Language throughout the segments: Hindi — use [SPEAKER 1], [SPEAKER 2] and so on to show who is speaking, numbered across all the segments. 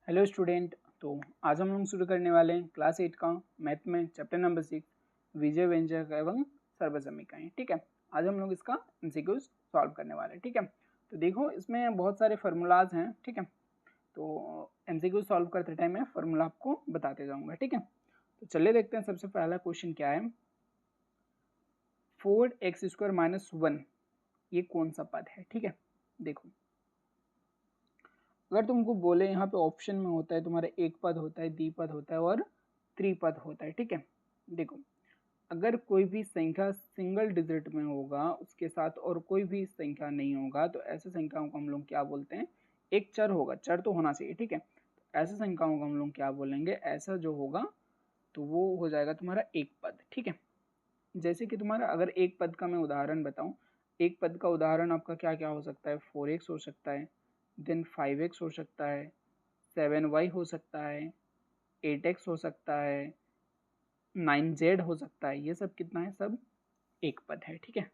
[SPEAKER 1] Hello student. तो आज हम लोग शुरू करने वाले हैं क्लास 8 का मैथ में चैप्टर नंबर 6 विजय व्यंजक एवं सर्वसमीकरण। ठीक है, आज हम लोग इसका एमसीक्यूज सॉल्व करने वाले हैं। ठीक है, तो देखो इसमें बहुत सारे फार्मूलाज हैं। ठीक है, तो एमसीक्यूज सॉल्व करते टाइम मैं फार्मूला आपको बताते जाऊंगा। ठीक है, तो चलिए देखते हैं सबसे पहला क्वेश्चन क्या है। 4x² - 1 ये कौन सा पद है। ठीक है, देखो अगर तुमको बोले यहाँ पे ऑप्शन में होता है तुम्हारा एक पद होता है, द्विपद होता है और त्रिपद होता है। ठीक है, देखो अगर कोई भी संख्या सिंगल डिजिट में होगा उसके साथ और कोई भी संख्या नहीं होगा तो ऐसे संख्याओं को हम लोग क्या बोलते हैं, एक चर होगा, चर तो होना चाहिए। ठीक है, तो ऐसे संख्याओं को हम लोग क्या बोलेंगे, ऐसा जो होगा तो वो हो जाएगा तुम्हारा एक पद। ठीक है, जैसे कि तुम्हारा अगर एक पद का मैं उदाहरण बताऊं, एक पद का उदाहरण आपका क्या क्या हो सकता है, 4x हो सकता है, देन 5x हो सकता है, 7y हो सकता है, 8x हो सकता है, 9z हो सकता है। ये सब कितना है, सब एक पद है। ठीक है,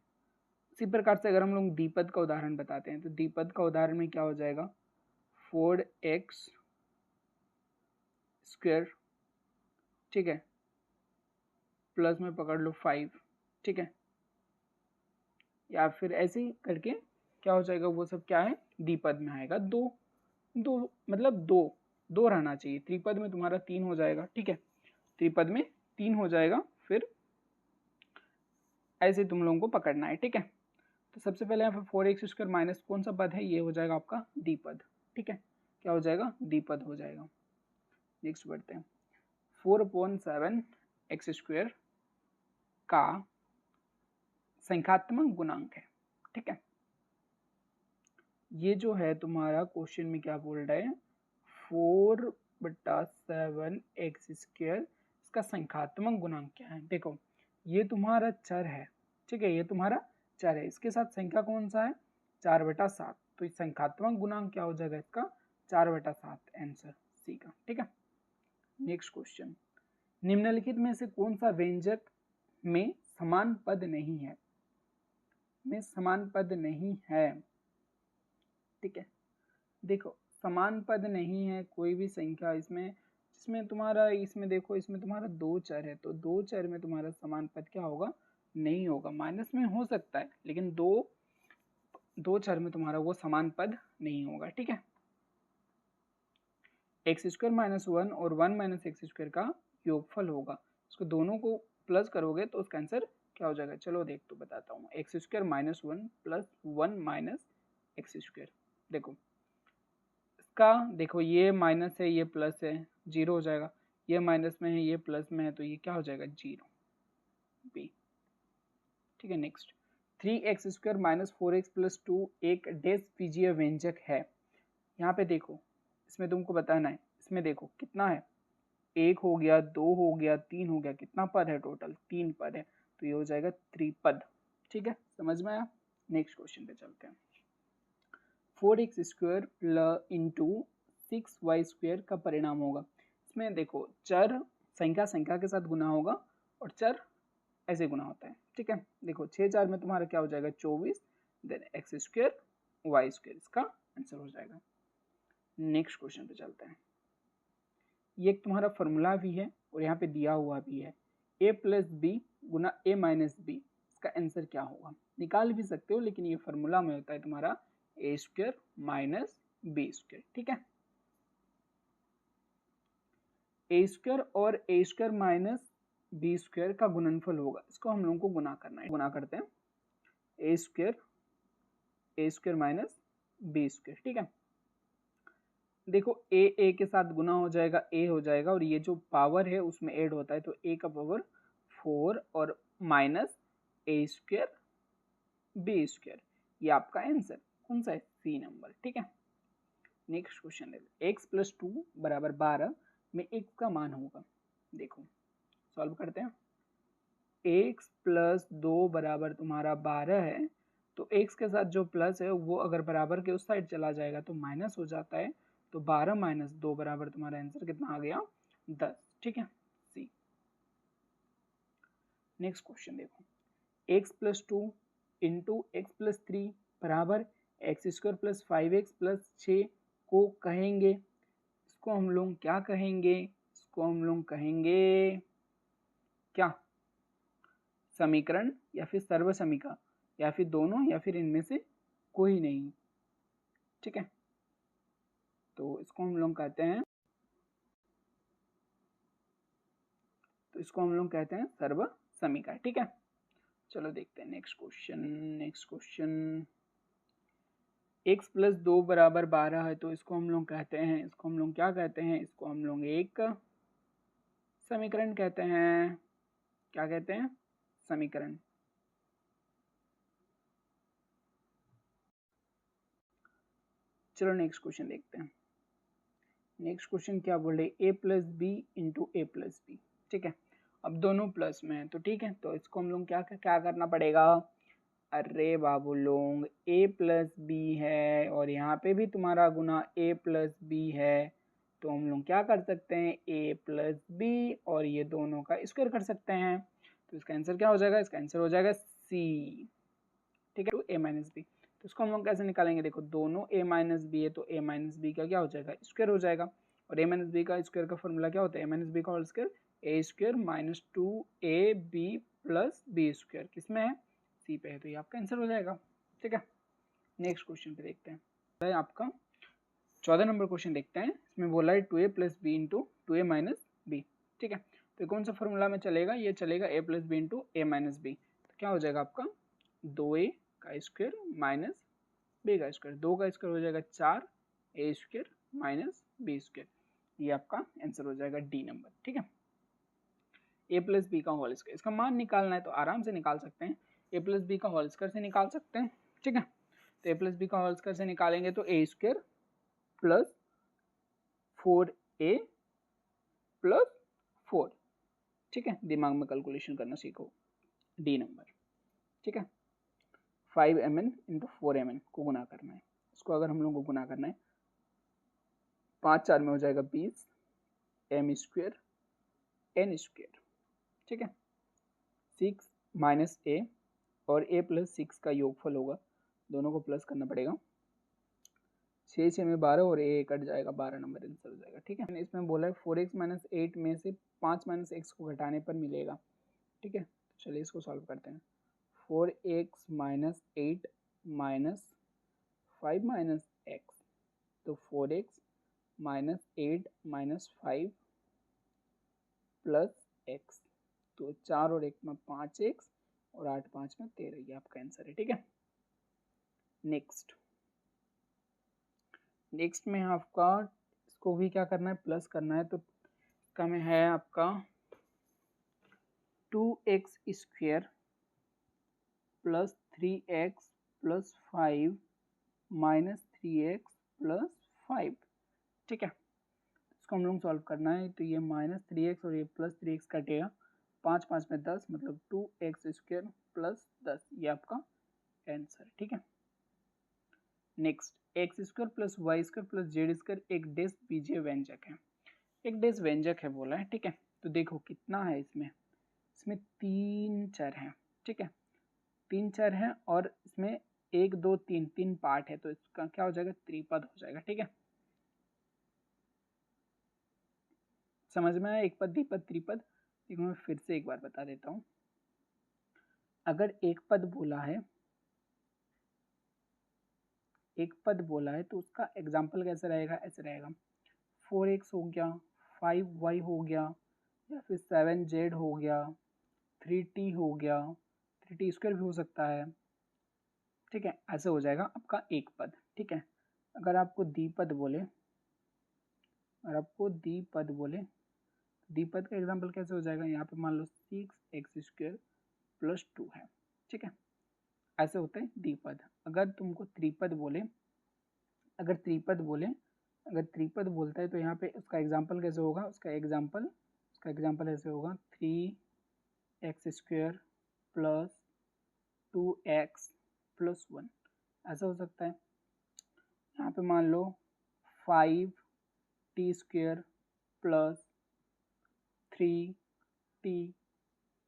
[SPEAKER 1] इसी प्रकार से अगर हम लोग द्विपद का उदाहरण बताते हैं तो द्विपद का उदाहरण में क्या हो जाएगा, 4x², ठीक है, प्लस में पकड़ लो 5। ठीक है, या फिर ऐसे ही करके क्या हो जाएगा, वो सब क्या है, द्विपद में आएगा। दो दो मतलब दो दो रहना चाहिए, त्रिपद में तुम्हारा 3 हो जाएगा। ठीक है, त्रिपद में 3 हो जाएगा, फिर ऐसे तुम लोगों को पकड़ना है। ठीक है, तो सबसे पहले यहाँ पे 4x² माइनस कौन सा पद है, ये हो जाएगा आपका द्विपद। ठीक है, क्या हो जाएगा, द्विपद हो जाएगा। नेक्स्ट बढ़ते हैं, 4/7 x² का संख्यात्मक गुणांक है। ठीक है, ये जो है तुम्हारा क्वेश्चन में क्या बोल रहा है, 4/7 x², इसका संख्यात्मक गुणांक क्या है। देखो ये तुम्हारा चर है। ठीक है, ये तुम्हारा चर है, इसके साथ संख्या कौन सा है, 4/7, तो इस संख्यात्मक गुणांक क्या हो जाएगा इसका, 4/7, आंसर सी का। ठीक है, नेक्स्ट क्वेश्चन, निम्नलिखित में से कौन सा व्यंजक में समान पद नहीं है, में समान पद नहीं है। ठीक है, देखो समान पद नहीं है कोई भी संख्या इसमें, जिसमें तुम्हारा इसमें देखो इसमें तुम्हारा दो चर है, तो दो चर में तुम्हारा समान पद क्या होगा, नहीं होगा। माइनस में हो सकता है लेकिन दो दो चर में तुम्हारा वो समान पद नहीं होगा। ठीक है, x² - 1 और 1 - x² का योगफल होगा, इसको दोनों को प्लस करोगे तो उसका आंसर क्या हो जाएगा, चलो देख तो बताता हूँ, x² - 1 प्लस 1 - x²। देखो इसका देखो ये माइनस है ये प्लस है, जीरो हो जाएगा, ये माइनस में है ये प्लस में है, तो ये क्या हो जाएगा, जीरो, बी। ठीक है, नेक्स्ट, 3x² - 4x + 2 एक डैश बीजीय व्यंजक है। यहाँ पे देखो इसमें तुमको बताना है, इसमें देखो कितना है, एक हो गया, दो हो गया, तीन हो गया, कितना पद है, टोटल 3 पद है, तो ये हो जाएगा त्रिपद। ठीक है, समझ में आया। नेक्स्ट क्वेश्चन पे चलते हैं, 4x² इंटू 6y² का परिणाम होगा। इसमें देखो चर संख्या संख्या के साथ गुना होगा और चर ऐसे गुना होता है। ठीक है, देखो 6 4 में तुम्हारा क्या हो जाएगा, 24, देन x² y², इसका आंसर हो जाएगा। नेक्स्ट क्वेश्चन पे चलते हैं, ये एक तुम्हारा फॉर्मूला भी है और यहाँ पे दिया हुआ भी है, a + b Guna a - b, इसका आंसर क्या होगा, निकाल भी सकते हो लेकिन ये फॉर्मूला में होता है तुम्हारा a² - b²। ठीक है, a² और a² - b² का गुणनफल होगा, इसको हम लोगों को गुना करना है, गुना करते हैं, a² - b²। ठीक है, देखो ए के साथ गुना हो जाएगा, ए हो जाएगा और ये जो पावर है उसमें ऐड होता है, तो ए का पावर 4 और माइनस a² b², ये आपका आंसर कौन सा है, सी नंबर। ठीक है, नेक्स्ट क्वेश्चन है, x + 2 = 12 में x का मान होगा। देखो सॉल्व करते हैं, x + 2 = तुम्हारा 12 है, तो x के साथ जो प्लस है वो अगर बराबर के उस साइड चला जाएगा तो माइनस हो जाता है, तो 12 - 2 बराबर तुम्हारा आंसर कितना आ गया, 10। ठीक है, सी। नेक्स्ट क्वेश्चन देखो, x + 2 इंटू x + 3 बराबर x² + 5x + 6 को कहेंगे, इसको हम लोग क्या कहेंगे, इसको हम लोग कहेंगे क्या, समीकरण या फिर सर्वसमीका, या फिर दोनों, या फिर इनमें से कोई नहीं। ठीक है, तो इसको हम लोग कहते हैं, तो इसको हम लोग कहते हैं सर्वसमीका। ठीक है, चलो देखते हैं next question. Next question, x plus 2 बराबर 12 है, तो इसको हम लोग कहते हैं, इसको हम लोग क्या कहते हैं, इसको हम लोग एक समीकरण कहते हैं। क्या कहते हैं, समीकरण। चलो नेक्स्ट क्वेश्चन देखते हैं। नेक्स्ट क्वेश्चन क्या बोल रहे, a plus b into a plus b. ठीक है, अब दोनों प्लस में है, तो ठीक है, तो इसको हम लोग क्या क्या करना पड़ेगा, अरे बाबू लोग a प्लस बी है और यहाँ पे भी तुम्हारा गुना a प्लस बी है, तो हम लोग क्या कर सकते हैं, a प्लस बी और ये दोनों का स्क्वायर कर सकते हैं। तो इसका आंसर क्या हो जाएगा, इसका आंसर हो जाएगा c। ठीक है, टू a माइनस बी। तो इसको हम लोग कैसे निकालेंगे, देखो दोनों a माइनस बी है, तो a माइनस बी का क्या हो जाएगा, स्क्वायर हो जाएगा। और a माइनस बी का स्क्वायर का फॉर्मूला क्या होता है, a माइनस बी का whole square, a square minus 2ab plus b square, किसमें है, सी पे है, तो ये आपका आंसर हो जाएगा। ठीक है, नेक्स्ट क्वेश्चन पे देखते हैं, आपका 14 नंबर क्वेश्चन देखते हैं। इसमें बोला है 2a plus b into 2a minus b. ठीक है, तो कौन सा फॉर्मूला में चलेगा, ये चलेगा a plus b into a minus b. तो क्या हो जाएगा आपका 2a का स्क्वायर माइनस बी का स्क्वायर, 2 का स्क्वायर हो जाएगा 4 a square minus b square, ये आपका आंसर हो जाएगा डी नंबर। ठीक है, a प्लस बी का होल स्क्वायर, इसका मान निकालना है तो आराम से निकाल सकते हैं, a प्लस बी का होल स्क्वायर से निकाल सकते हैं। ठीक है, तो a प्लस बी का होल स्क्वायर से निकालेंगे तो a square plus 4a plus 4। ठीक है, दिमाग में कैलकुलेशन करना सीखो, डी नंबर। ठीक है, 5mn इंटू 4mn को गुना करना है, इसको अगर हम लोग को गुना करना है 5 4 में हो जाएगा 20 m स्क्वायर n स्क्वायर। ठीक है, 6 माइनस a और a प्लस 6 का योगफल होगा, दोनों को प्लस करना पड़ेगा, 6 6 में 12 और a कट जाएगा, 12 नंबर आंसर हो जाएगा। ठीक है, इसमें बोला है 4x माइनस 8 में से 5 माइनस x को घटाने पर मिलेगा। ठीक है, तो चलिए इसको सॉल्व करते हैं। 4x minus 8 minus 5 minus x, तो 4x minus 8 minus 5 plus x, तो 4 और 1 में 5x और 8 5 में 13, ये आपका आंसर है। ठीक है, नेक्स्ट में आपका इसको भी क्या करना है, प्लस करना है, तो इसका में है आपका 2x square plus 3x plus 5 minus 3x plus 5। ठीक है, इसको हम लोग सॉल्व करना है, तो ये माइनस 3x और ये प्लस 3x कटेगा, 5 5 में 10 मतलब 2x स्क्वायर प्लस 10, ये आपका आंसर। ठीक है, next x square plus y square plus z square एक डेस बीजीय व्यंजक है, एक डेस व्यंजक है बोला है। ठीक है, तो देखो कितना है इसमें, इसमें 3 चर हैं। ठीक है, 3 चर हैं और इसमें 1 2 3 3 पार्ट है, तो इसका क्या हो जाएगा, त्रिपद हो जाएगा। ठीक है, समझ में आया, एक पद द्विपद त्रिपद। देखो मैं फिर से एक बार बता देता हूँ, अगर एक पद बोला है, एक पद बोला है तो उसका एग्जाम्पल कैसे रहेगा, ऐसे रहेगा 4x हो गया, 5y हो गया, या फिर 7z हो गया, 3t हो गया, 3t स्क्वायर भी हो सकता है। ठीक है, ऐसे हो जाएगा आपका एक पद। ठीक है, अगर आपको द्विपद बोले, अगर आपको द्विपद बोले, द्विपद का एग्जाम्पल कैसे हो जाएगा, यहाँ पे मान लो 6x स्क्वायर प्लस 2 है। ठीक है, ऐसे होता है द्विपद। अगर तुमको त्रिपद बोले, अगर त्रिपद बोले, अगर त्रिपद बोलता है तो यहाँ पे उसका एग्जाम्पल कैसे होगा, उसका एग्जाम्पल ऐसे होगा 3x square plus 2x plus 1, ऐसा हो सकता है। यहाँ पे मान लो 5t square plus 3t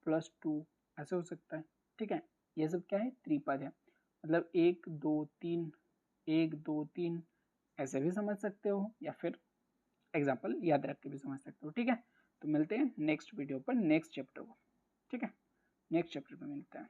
[SPEAKER 1] plus 2, ऐसे हो सकता है। ठीक है, ये सब क्या है, त्रिपद है, मतलब 1 2 3 1 2 3 ऐसे भी समझ सकते हो, या फिर एग्जाम्पल याद रख के भी समझ सकते हो। ठीक है, तो मिलते हैं नेक्स्ट वीडियो पर, नेक्स्ट चैप्टर को। ठीक है, नेक्स्ट चैप्टर पर मिलते हैं।